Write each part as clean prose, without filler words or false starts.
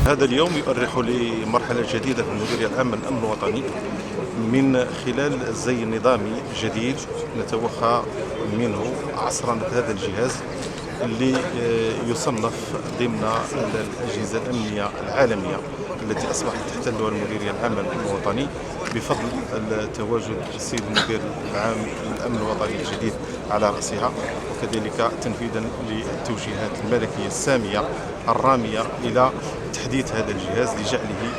هذا اليوم يؤرخ لمرحلة جديدة في المديرية العامة للأمن الوطني من خلال زي نظامي جديد نتوخى منه عصرا هذا الجهاز اللي يصنف ضمن الأجهزة الأمنية العالمية التي أصبحت تحتلها المديرية العامة للأمن الوطني بفضل تواجد السيد المدير العام للأمن الوطني الجديد على رأسها، وكذلك تنفيذا للتوجيهات الملكية السامية الرامية إلى تحديث هذا الجهاز لجعله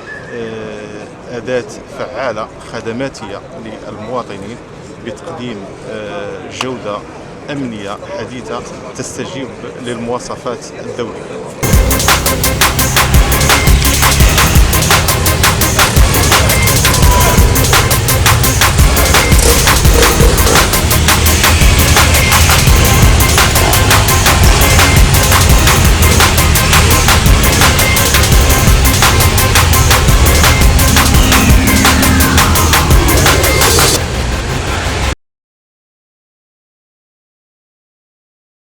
أداة فعالة خدماتية للمواطنين بتقديم جودة أمنية حديثة تستجيب للمواصفات الدولية.